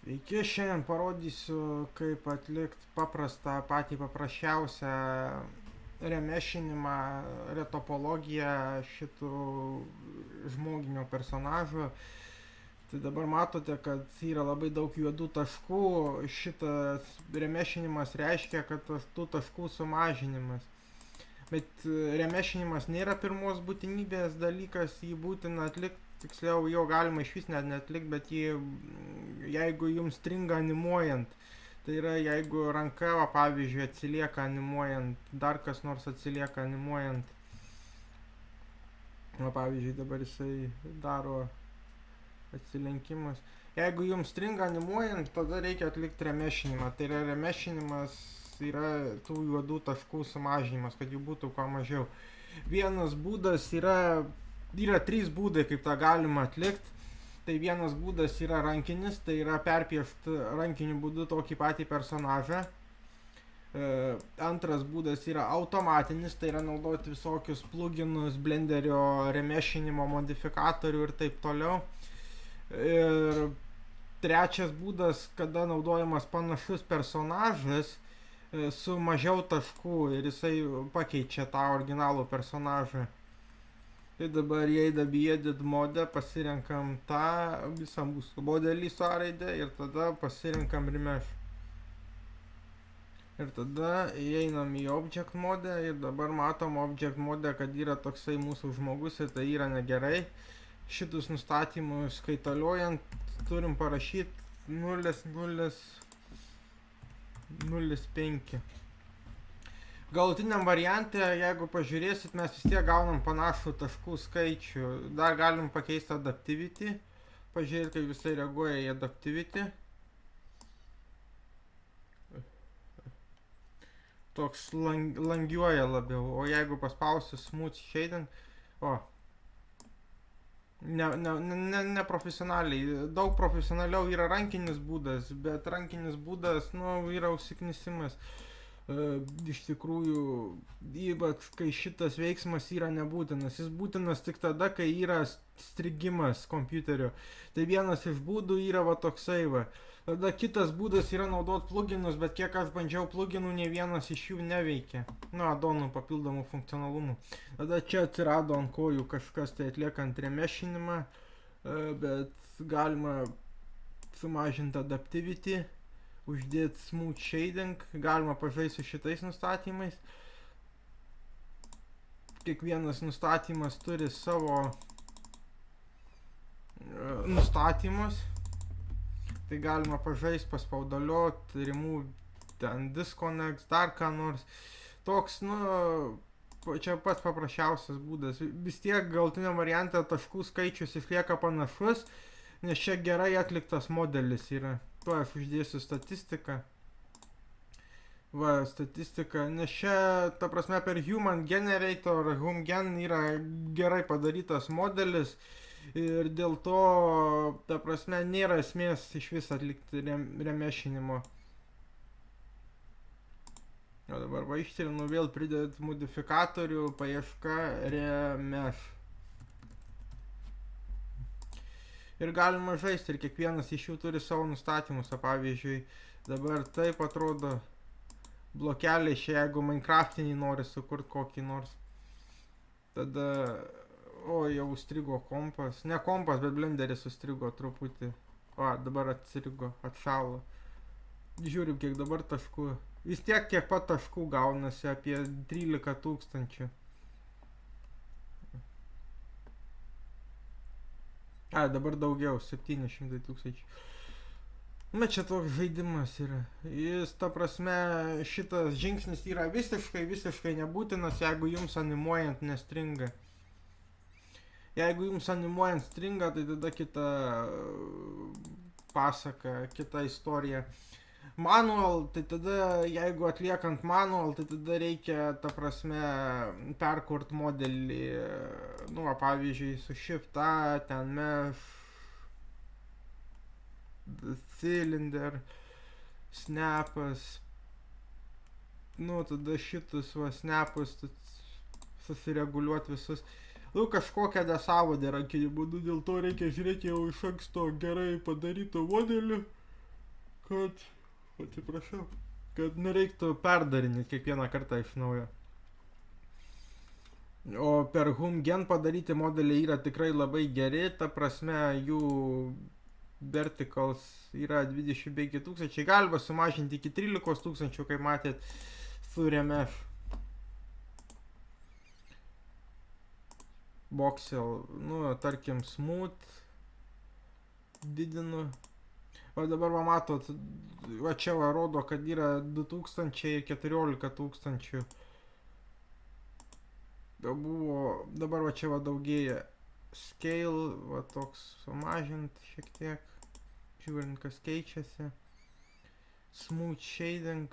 Sveiki, šiandien parodysiu, kaip atlikti patį paprasčiausią remešinimą, retopologiją šitų žmoginio personažo. Tai dabar matote, kad yra labai daug juodų taškų. Šitas remešinimas reiškia, kad tų taškų sumažinimas. Bet remešinimas nėra pirmos būtinybės dalykas, jį būtina atlikti. Tiksliau, jo galima iš vis net netlikti, bet jeigu jums stringa animuojant, tai yra jeigu ranka, pavyzdžiui, atsilieka animuojant, dar kas nors atsilieka animuojant, pavyzdžiui, dabar jisai daro atsilenkimas. Jeigu jums stringa animuojant, tada reikia atlikti remešinimą. Tai yra remešinimas yra tų juodų taškų sumažinimas, kad jų būtų kuo mažiau. Vienas būdas yra trys būdai, kaip tą galima atlikti. Tai vienas būdas yra rankinis, tai yra perpiešti rankiniu būdu tokį patį personažą. Antras būdas yra automatinis, tai yra naudoti visokius pluginus, blenderio remešinimo modifikatorių ir taip toliau. Ir trečias būdas, kada naudojamas panašus personažas su mažiau taškų ir jisai pakeičia tą originalų personažą. Tai dabar įeidami į edit modę pasirenkam tą visą mūsų modelį su A raide ir tada pasirenkam remesh. Ir tada įeinam į object modę ir dabar matom object modę, kad yra toksai mūsų žmogus ir tai yra negerai. Šitus nustatymus kaitaliojant turim parašyti 0,005. Galutiniam variante, jeigu pažiūrėsit, mes vis tiek gaunam panašų taškų skaičių. Dar galim pakeisti adaptivity. Pažiūrėti, kaip visai reaguoja į adaptivity. Toks langiuoja labiau. O jeigu paspausiu smooth shading, neprofesionaliai. Daug profesionaliau yra rankinis būdas, bet rankinis būdas, yra užsiknisimas. Iš tikrųjų, ypač kai šitas veiksmas yra nebūtinas. Jis būtinas tik tada, kai yra strigimas kompiuterio. Tai vienas iš būdų yra toksai va. Tada kitas būdas yra naudoti pluginus, bet kiek aš bandžiau pluginų, nei vienas iš jų neveikia. Addonų papildomų funkcionalumų. Tada čia atsirado ant kojų kažkas tai atliekant remešinimą, bet galima sumažinti adaptivity, uždėti smooth shading, galima pažaisti su šitais nustatymais. Kiekvienas nustatymas turi savo nustatymus. Tai galima pažaisti, paspaudalioti, remove, disconnect, dar ką nors. Toks, čia pats paprasčiausias būdas. Vis tiek galutiniam variante taškų skaičius išlieka panašus, nes čia gerai atliktas modelis yra. Tuo aš uždėsiu statistiką. Statistika, nes čia, ta prasme, per Human Generator, HumGen yra gerai padarytas modelis ir dėl to, ta prasme, nėra esmės iš vis atlikti remešinimo. O dabar ištrinu, vėl pridėt modifikatorių, paieška, remesh. Ir galima žaisti, ir kiekvienas iš jų turi savo nustatymus. Pavyzdžiui, dabar taip atrodo blokeliai, jeigu Minecraftinį nori sukurti kokį nors. Tada, jau užstrigo kompas. Ne kompas, bet blenderis užstrigo truputį. Dabar atsirigo, atšalo. Žiūrim, kiek dabar taškų. Vis tiek kiek pat taškų gaunasi, apie 13 tūkstančių. Dabar daugiau, 700 tūkstančių. Bet čia toks žaidimas yra. Jis, ta prasme, šitas žingsnis yra visiškai nebūtinas, jeigu jums animuojant nestringa. Jeigu jums animuojant stringa, tai tada kita pasaka, kita istorija. Manual, tai tada, jeigu atliekant manual, tai tada reikia, ta prasme, perkurt modelį, pavyzdžiui, su shift A, ten mesh, cylinder, snapas, tada šitus snapus, susireguliuoti visus. Kažkokią nesąmonę rankiniu būdu, dėl to reikia žiūrėti jau iš anksto gerai padaryto modelį. kad, atsiprašau, kad nereiktų perdarinėti kiekvieną kartą iš naujo. O per HumGen padaryti modeliai yra tikrai labai geri, ta prasme jų verticals yra 25 000, galima sumažinti iki 13 000, kaip matėt, su RMF. Voxel, nu, tarkim, smooth didinu. O dabar va matot, va čia va rodo, kad yra 2000 ir 14 000. Dabar va čia va daugėja. Scale, va toks sumažint šiek tiek. Žiūrint, kas keičiasi. Smooth shading.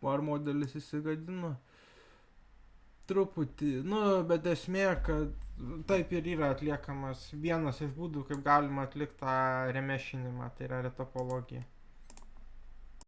Var modelis įsigadino. Truputį, nu, bet esmė, kad taip ir yra atliekamas vienas iš būdų, kaip galima atlikti tą remešinimą, tai yra retopologija.